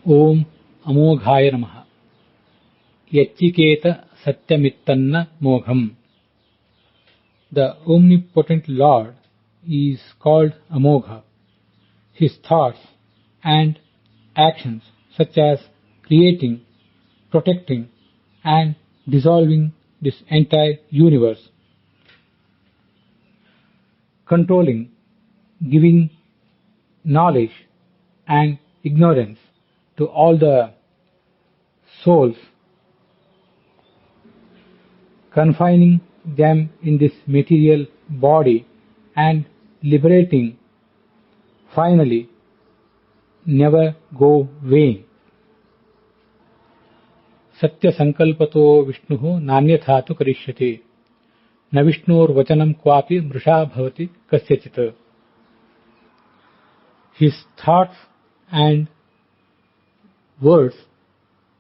Om Amoghaya Namaha. Yachiketa Satyamittanna Mogham. The omnipotent Lord is called Amogha. His thoughts and actions, such as creating, protecting, and dissolving this entire universe, controlling, giving knowledge and ignorance to all the souls, confining them in this material body and liberating, finally, never go vain. Satya sankalpato Vishnuhu nanyatha karishyate na Vishnur vachanam kwapi mrisha bhavati kasyachit. His thoughts and words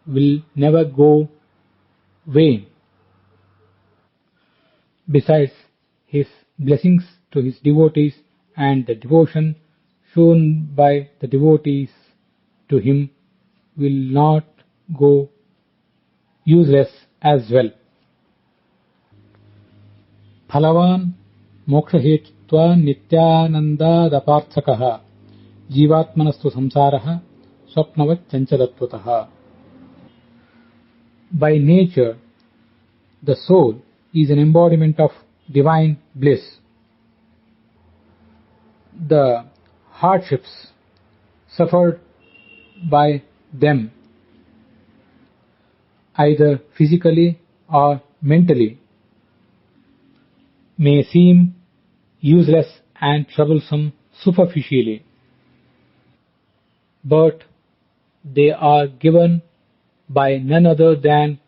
will never go vain. Besides, his blessings to his devotees and the devotion shown by the devotees to him will not go useless as well. Phalavan mokshahetva nityanandadaparthakaha jivatmanastu samsaraha swapnavat chanchalatvatah. By nature, the soul is an embodiment of divine bliss. The hardships suffered by them, either physically or mentally, may seem useless and troublesome superficially, but they are given by none other than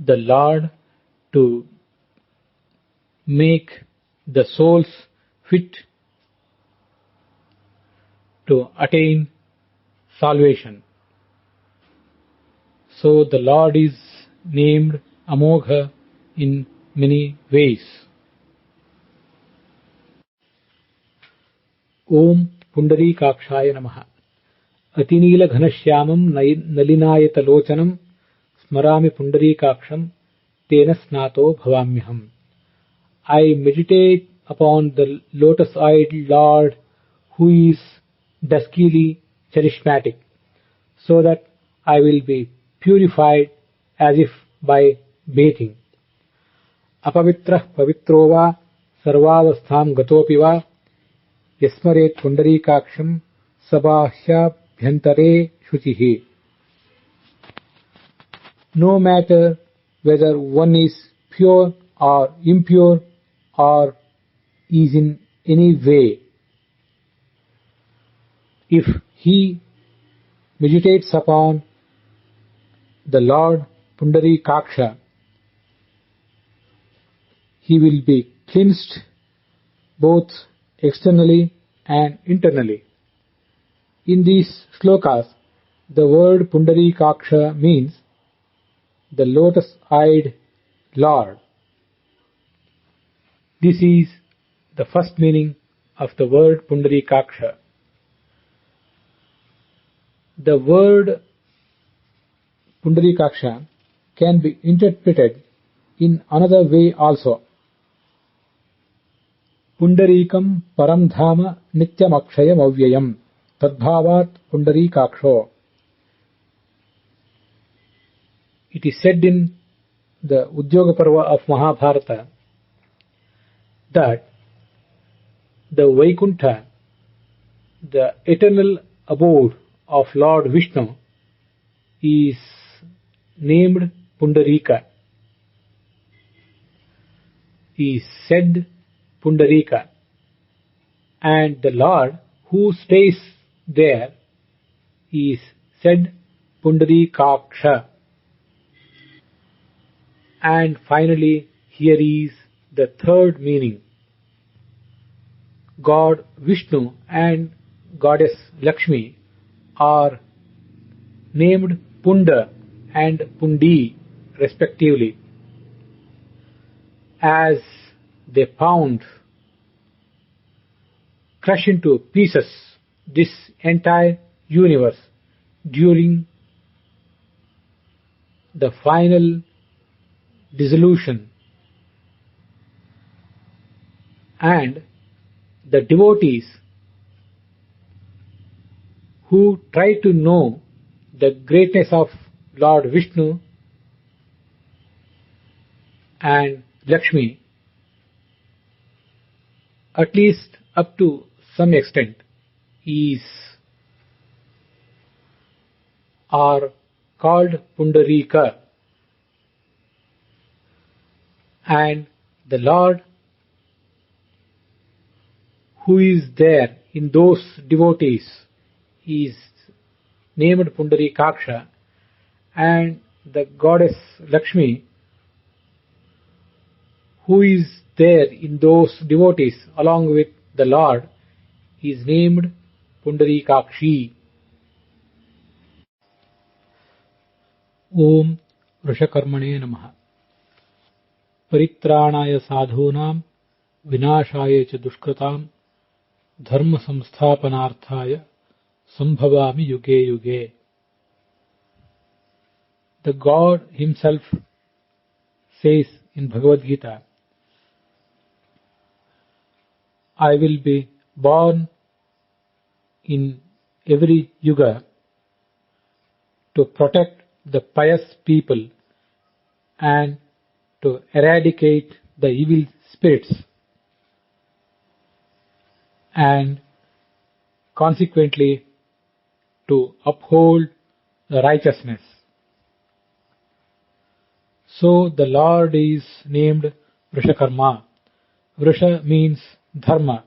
the Lord to make the souls fit to attain salvation. So the Lord is named Amogha in many ways. Om Pundarikakshaya Namaha. Atinila Ghanashyamam Nalinayata Lochanam Smarami Pundarikaksham Tena Snato Bhavamyaham. I meditate upon the lotus-eyed Lord who is duskily charismatic, so that I will be purified as if by bathing. Apavitrah pavitrova sarvavastham gatopiva yasmaret pundarikaksham sabahya bhyantare shuchihi. No matter whether one is pure or impure or is in any way, if he meditates upon the Lord Pundarikaksha, he will be cleansed both externally and internally. In these slokas, the word Pundarikaksha means the lotus-eyed Lord. This is the first meaning of the word Pundarikaksha. The word Pundarikaksha can be interpreted in another way also. Pundarikam param dhama nityam akshayam avyayam tadbhavat pundarikaksho. It is said in the Udyoga Parva of Mahabharata that the Vaikuntha, the eternal abode of Lord Vishnu, is named Pundarika, is said Pundarika, and the Lord who stays there is said Pundarikaksha. And finally, here is the third meaning. God Vishnu and Goddess Lakshmi are named Punda and Pundi respectively, as they crush into pieces this entire universe during the final dissolution, and the devotees who try to know the greatness of Lord Vishnu and Lakshmi, at least up to some extent, are called Pundarika, and the Lord who is there in those devotees is named Pundarikaksha, and the goddess Lakshmi who is there in those devotees along with the Lord is named Pundarikakshi. Om Vrishakarmane Namaha. Paritrāṇāya sadhūnām vināṣāya ca duṣkratāṃ dharma samsthāpanārthāya sambhavāmi yuge yuge. The God himself says in Bhagavad Gita, I will be born in every yuga to protect the pious people and to eradicate the evil spirits, and consequently to uphold the righteousness. So the Lord is named Vrishakarma. Vrisha means dharma,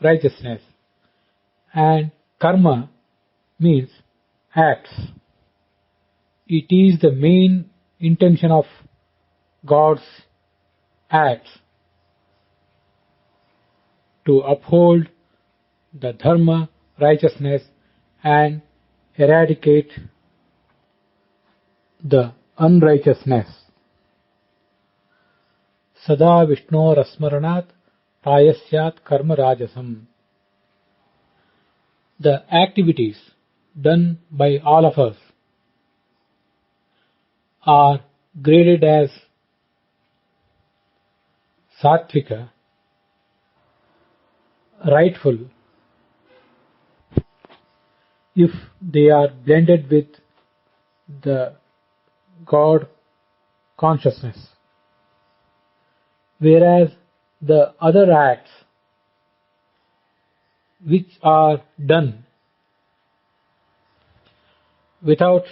righteousness, and karma means acts. It is the main intention of God's acts to uphold the dharma, righteousness, and eradicate the unrighteousness. Sada Vishnor Asmaranat Prayasyat Karma Rajasam. The activities done by all of us are graded as Sattvika, rightful, if they are blended with the God consciousness, whereas the other acts which are done without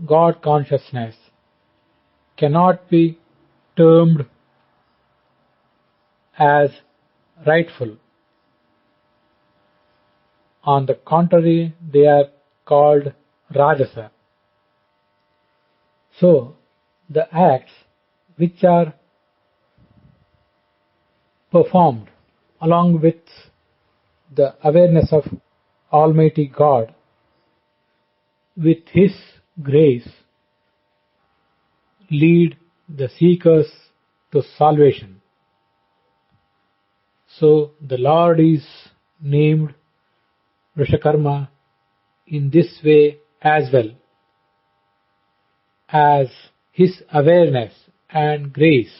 God consciousness cannot be termed as rightful. On the contrary, they are called Rajasa. So, the acts which are performed along with the awareness of Almighty God, with His grace, lead the seekers to salvation. So the Lord is named Vrishakarma in this way as well, as His awareness and grace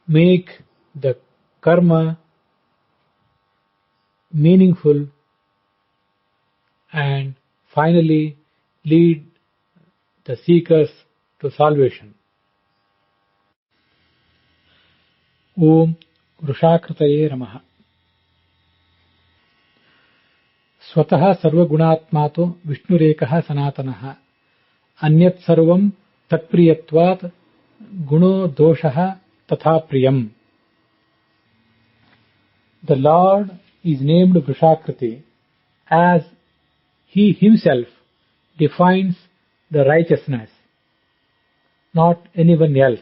make the karma meaningful and finally lead the seekers to salvation. Om Vrushakritaye Namaha. स्वतः सर्वगुणात्मा तो विष्णुरेकः सनातनः अन्यत् सर्वं तत्प्रियत्वात् गुणो दोषः तथा प्रियम्. The Lord is named Vrushakriti as He Himself defines the righteousness, not anyone else.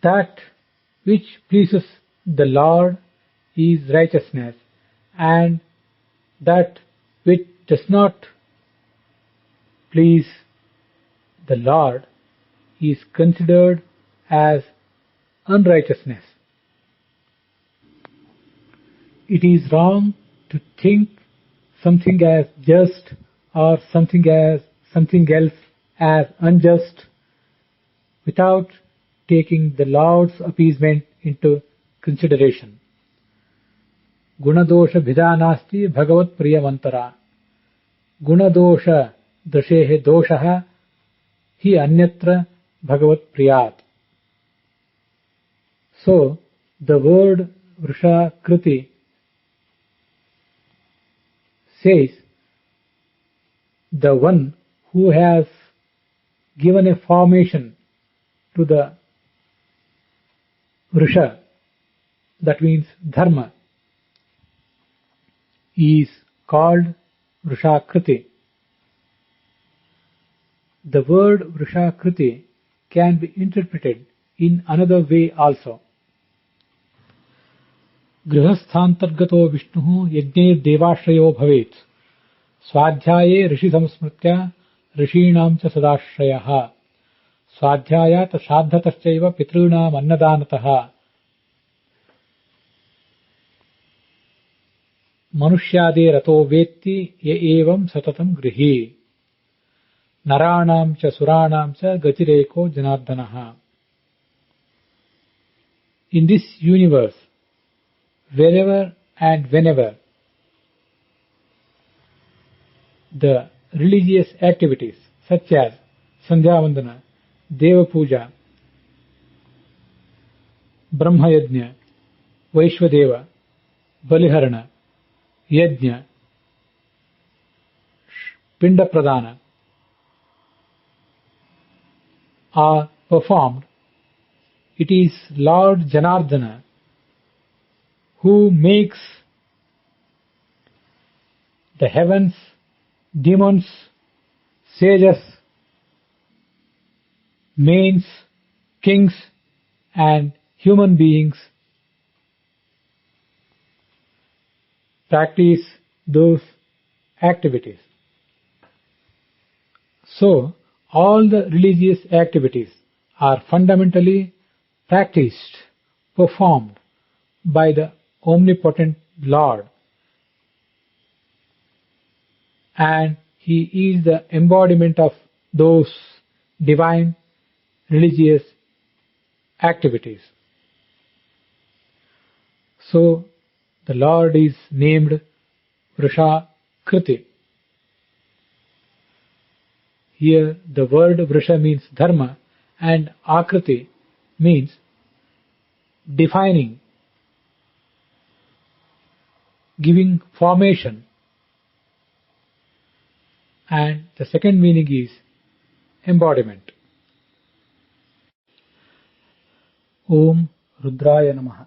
That which pleases the Lord is righteousness, and that which does not please the Lord is considered as unrighteousness. it is wrong to think something as just or something else as unjust without taking the Lord's appeasement into consideration. Gunadosha bhidanasti bhagavat priyamantara. Gunadosha dashehe doshaha hi anyatra bhagavat priyat. So, the word Vrusha Kriti says the one who has given a formation to the Vrusha, that means dharma, is called Vrushakriti. The word Vrushakriti can be interpreted in another way also. Grihasthantargato Vishnuhu yajnair devashrayo bhavet swadhyaye rishi samsmritya rishinam cha sadashrayaha swadhyayat sadhataschaiva pitrunam annadanataha manushyade rato vetti ye evam satatam grihi naranam cha suranam cha gatireko janardanaha. In this universe, wherever and whenever the religious activities such as Sandhya Vandana, Deva Puja, Brahma Yajna, Vaishwadeva, Baliharana, Yajna, Pinda Pradana are performed, it is Lord Janardana who makes the heavens, demons, sages, mains, kings and human beings practice those activities. So, all the religious activities are fundamentally practiced, performed by the omnipotent Lord, and He is the embodiment of those divine religious activities. So, the Lord is named Vrusha Kriti. Here the word Vrusha means dharma and Akriti means defining, giving formation, and the second meaning is embodiment. Om Rudraya Namaha.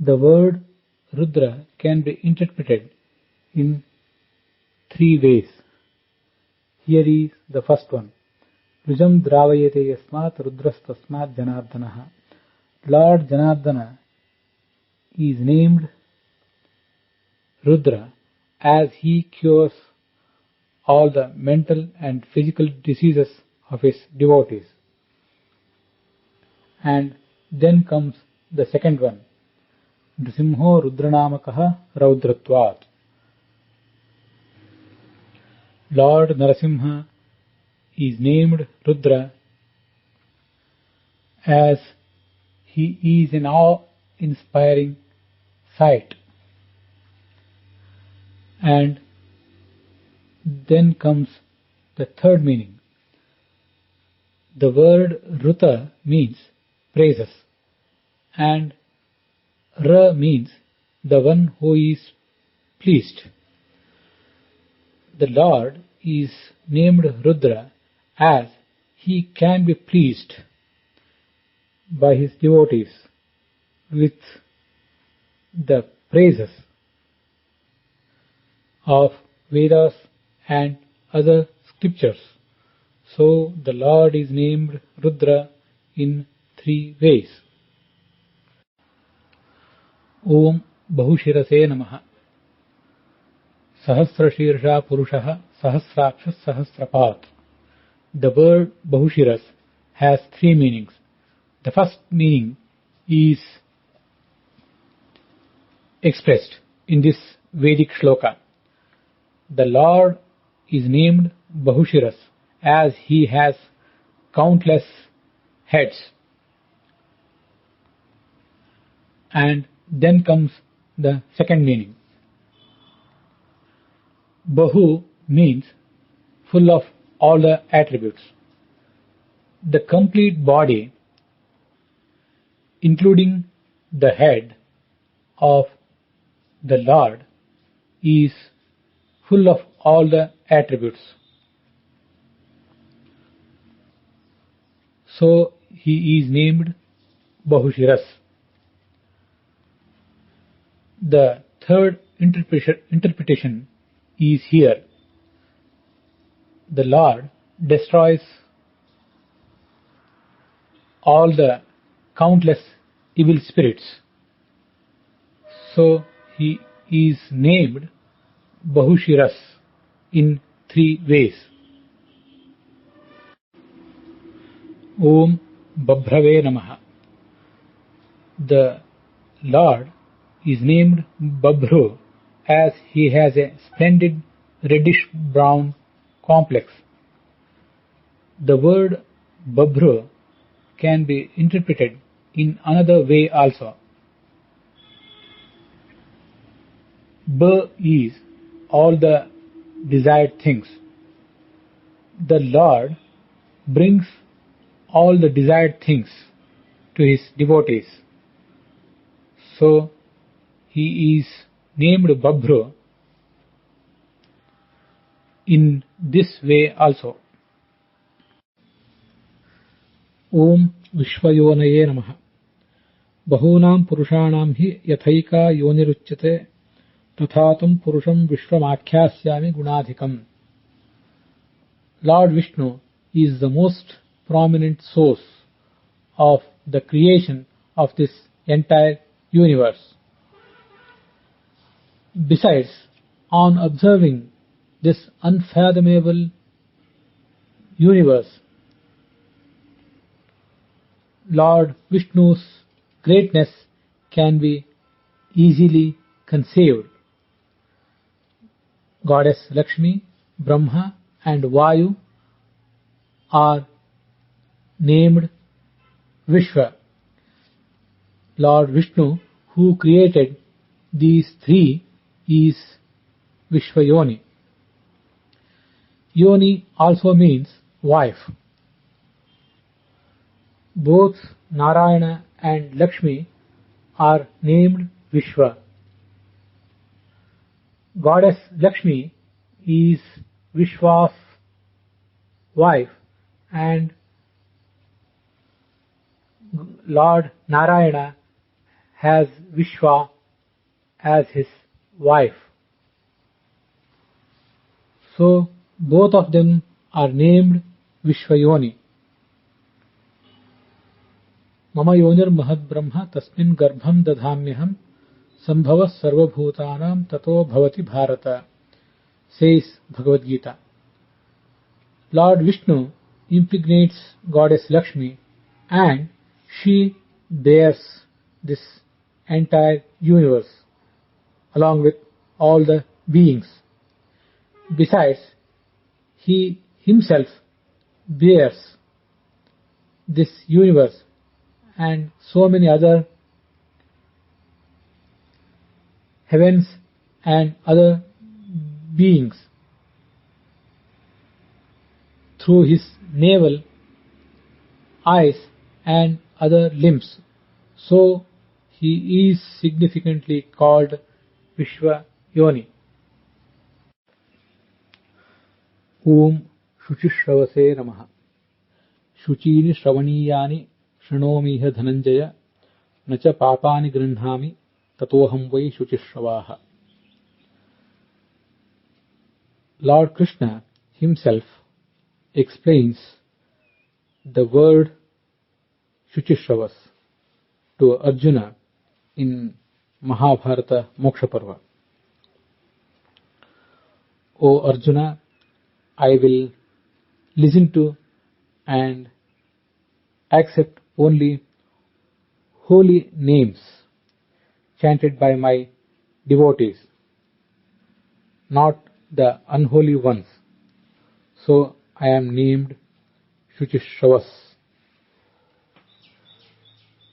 The word Rudra can be interpreted in three ways. Here is the first one. Rujam dravayate yasmat rudras tasmat janardanaha. Lord Janardana is named Rudra as he cures all the mental and physical diseases of his devotees. And then comes the second one. Nrisimho Rudranamakaha Raudratvat. Lord Narasimha is named Rudra as he is an awe-inspiring sight. And then comes the third meaning. The word Ruta means praises, and Ra means the one who is pleased. The Lord is named Rudra as he can be pleased by his devotees with the praises of Vedas and other scriptures. So the Lord is named Rudra in three ways. Om Bahushirase Namaha. Sahasrashirsha Purushaha Sahasrakshas Sahasrapat. The word Bahushiras has three meanings. The first meaning is expressed in this Vedic shloka. The Lord is named Bahushiras as he has countless heads. And then comes the second meaning. Bahu means full of all the attributes. The complete body, including the head of the Lord, is full of all the attributes. So he is named Bahushiras. The third interpretation is here. The Lord destroys all the countless evil spirits. So he is named Bahushiras in three ways. Om Babhrave Namaha. The Lord is named Babhru as he has a splendid reddish-brown complex. The word Babhru can be interpreted in another way also. Ba is all the desired things. The Lord brings all the desired things to his devotees. So he is named Babhru in this way also. Om Vishwayonaye Namaha. Bahunam Purushanam hi yathaika yoniruchyate tathatam Purusham Vishwamakhyāsyami Gunādhikam. Lord Vishnu is the most prominent source of the creation of this entire universe. Besides, on observing this unfathomable universe, Lord Vishnu's greatness can be easily conceived. Goddess Lakshmi, Brahma and Vayu are named Vishwa. Lord Vishnu, who created these three, is Vishwayoni. Yoni also means wife. Both Narayana and Lakshmi are named Vishwa. Goddess Lakshmi is Vishwa's wife and Lord Narayana has Vishwa as his wife. So both of them are named Vishwayoni. Mama yonir mahad brahma tasmin garbham dadhamyaham sambhava sarvabhutanam tato bhavati bharata, says Bhagavad Gita. Lord Vishnu impregnates Goddess Lakshmi and she bears this entire universe along with all the beings. Besides, he himself bears this universe and so many other heavens and other beings through his navel, eyes and other limbs. So he is significantly called Vishwa Yoni. Om Shuchishravase Namaha. Shuchini Shravaniyani Shanomiha Dhananjaya Nacha Papani Grinhami Tatoham Vai Shuchishravaha. Lord Krishna himself explains the word Shuchishravas to Arjuna in Mahabharata Moksha Parva. O Arjuna, I will listen to and accept only holy names chanted by my devotees, not the unholy ones. So I am named Shuchishravas.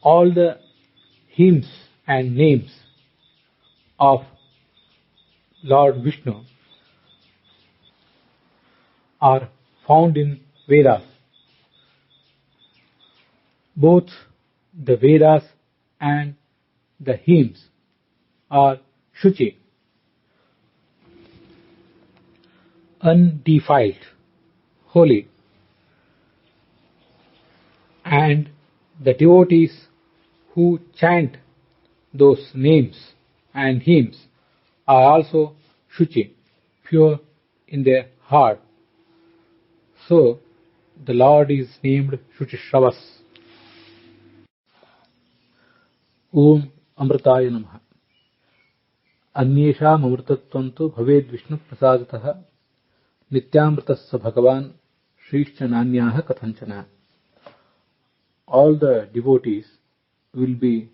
All the hymns and names of Lord Vishnu are found in Vedas. Both the Vedas and the hymns are Shuchi, undefiled, holy, and the devotees who chant those names and hymns are also Shuchi, pure in their heart. So the Lord is named Shuchishravas. Om Amritaya Namaha. Anyesham amritatvam tu bhaved Vishnu prasadatah nityamritasya bhagavan shrishcha nanyah kathanchana. All the devotees will be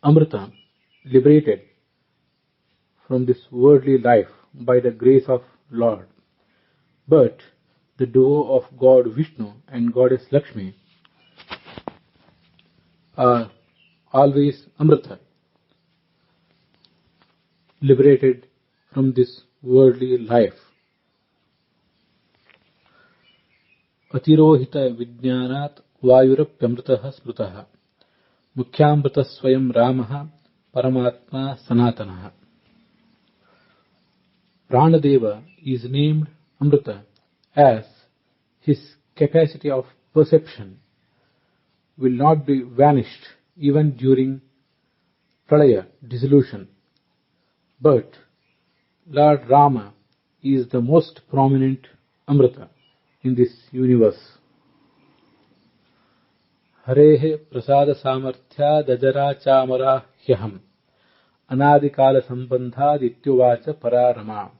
Amrita, liberated from this worldly life by the grace of Lord. But the duo of God Vishnu and Goddess Lakshmi are always Amrita, liberated from this worldly life. Atirohita vijnanat vayurapyamritah smrutah mukhyamrita swayam ramah paramatma sanatanaha. Pranadeva is named Amrita as his capacity of perception will not be vanished even during Pralaya, dissolution. But Lord Rama is the most prominent Amrita in this universe. Harehe prasada samarthya dajara chamara hyaham anadikala sambandha dityovacha pararama.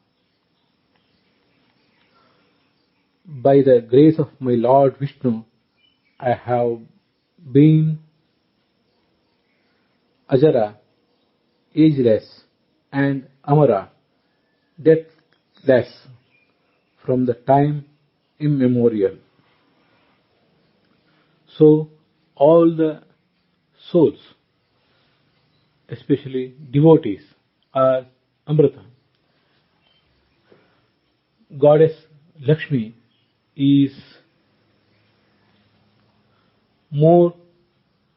By the grace of my Lord Vishnu, I have been Ajara, ageless, and Amara, deathless, from the time immemorial. So, all the souls, especially devotees, are Amrita. Goddess Lakshmi is more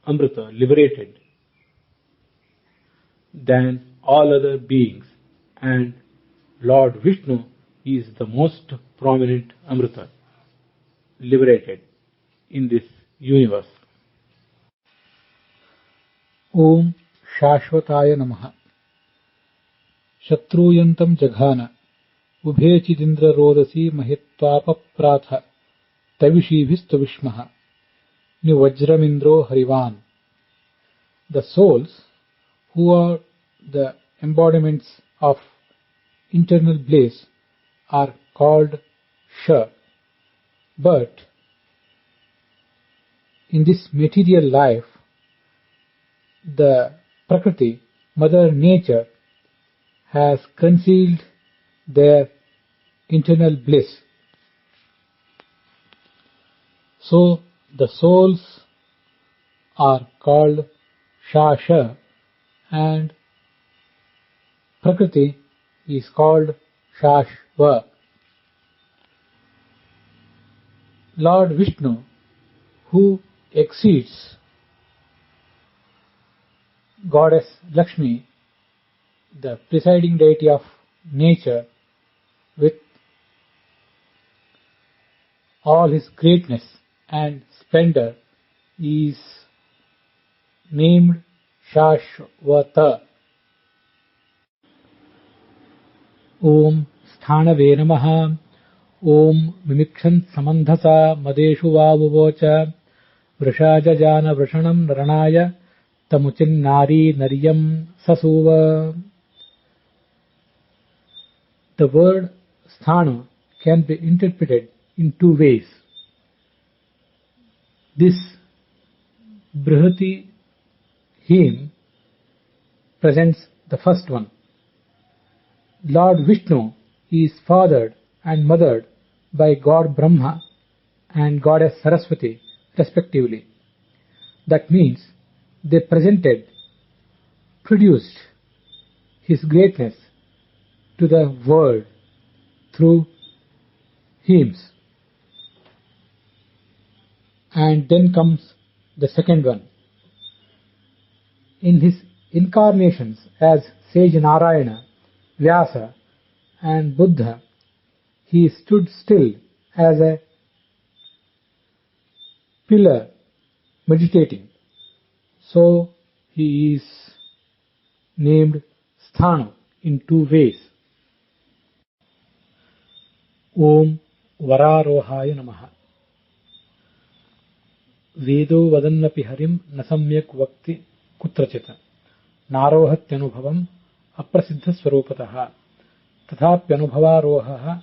Amrita, liberated, than all other beings, and Lord Vishnu is the most prominent Amrita, liberated in this universe. Om Shashvataya Namaha. Shatruyantam Jaghana Ubhechidindra Rodasi Mahitvapa Pratha Tavishibhistavishmaha Nivajramindro Harivan. The souls who are the embodiments of internal bliss are called Sha. But in this material life, the Prakriti, Mother Nature, has concealed their internal bliss. So the souls are called Shasha and Prakriti is called Shashva. Lord Vishnu, who exceeds Goddess Lakshmi, the presiding deity of nature, with all his greatness and splendor, is named Shashvata. Om Sthanave Namaha. Om Mimikshant Samandhasa Madeshu Vavuvocha Vrishajajana Vrishanam Naranaya Tamuchin Nari Naryam Sasuva. The word sthana can be interpreted in two ways. This Brihati hymn presents the first one. Lord Vishnu is fathered and mothered by God Brahma and Goddess Saraswati respectively. That means they produced his greatness to the world through hymns. And then comes the second one. In his incarnations as sage Narayana, Vyasa and Buddha, he stood still as a pillar meditating. So he is named Sthanu in two ways. Om Vararohaya Namaha. Vedo vadannapi harim nasamyak vakti kutrachita narohatyanubhavam aprasiddha swarupataha tathapyanubhavarohaha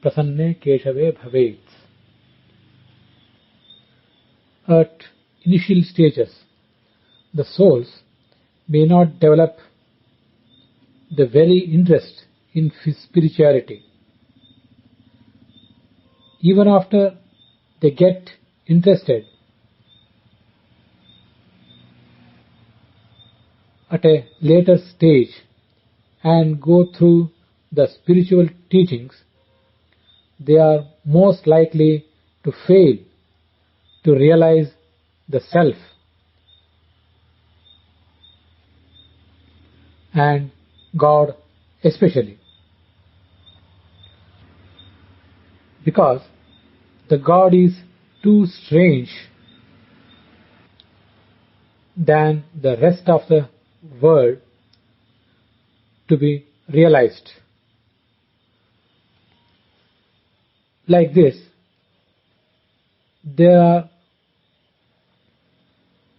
prasanne keshave bhavet. At initial stages, the souls may not develop the very interest in spirituality. Even after they get interested at a later stage and go through the spiritual teachings, they are most likely to fail to realize the self and God especially, because the God is too strange than the rest of the world to be realized. Like this, there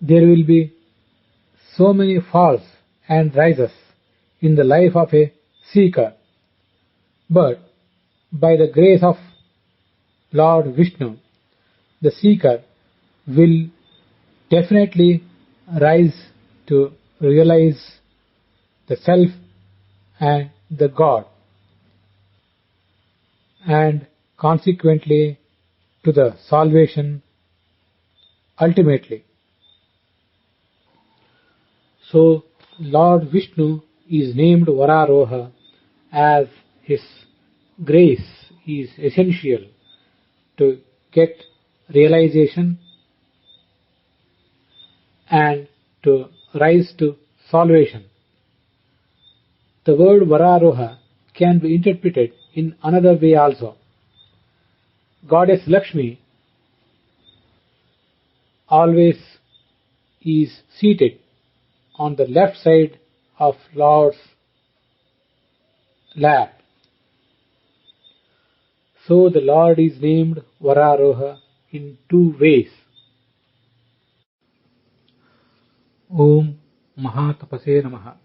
will be so many falls and rises in the life of a seeker, but by the grace of Lord Vishnu, the seeker will definitely rise to realize the self and the God, and consequently to the salvation ultimately. So Lord Vishnu is named Vararoha as his grace is essential to get realization and to rise to salvation. The word Vararoha can be interpreted in another way also. Goddess Lakshmi always is seated on the left side of Lord's lap. So the Lord is named Vararoha in two ways. Om Mahatapase Namaha.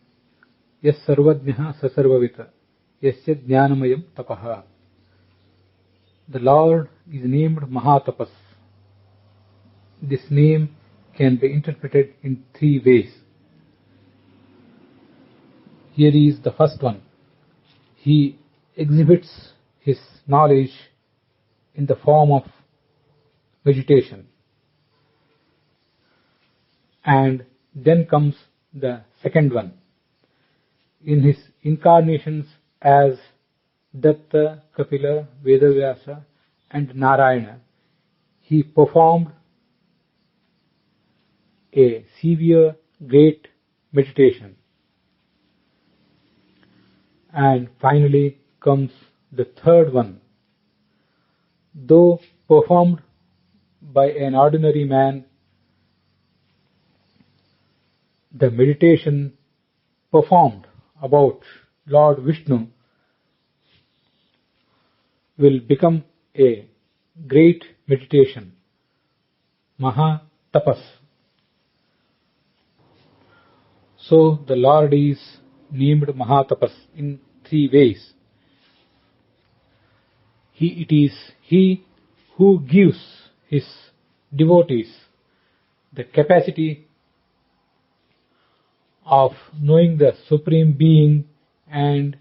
Yas Sarvajnaha Sasarvavita. Yasya Jnanamayam Tapaha. The Lord is named Mahatapas. This name can be interpreted in three ways. Here is the first one. He exhibits his knowledge in the form of vegetation. And then comes the second one. In his incarnations as Datta, Kapila, Vedavyasa and Narayana, he performed a severe great meditation. And finally comes the third one. Though performed by an ordinary man, the meditation performed about Lord Vishnu will become a great meditation, Maha Tapas. So the Lord is named Mahatapas in three ways. It is He who gives His devotees the capacity of knowing the Supreme Being and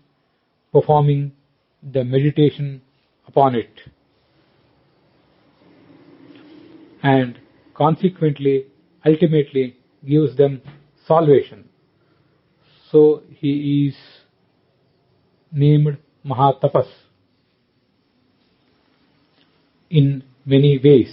performing the meditation upon it, and consequently, ultimately gives them salvation. So he is named Mahatapas in many ways.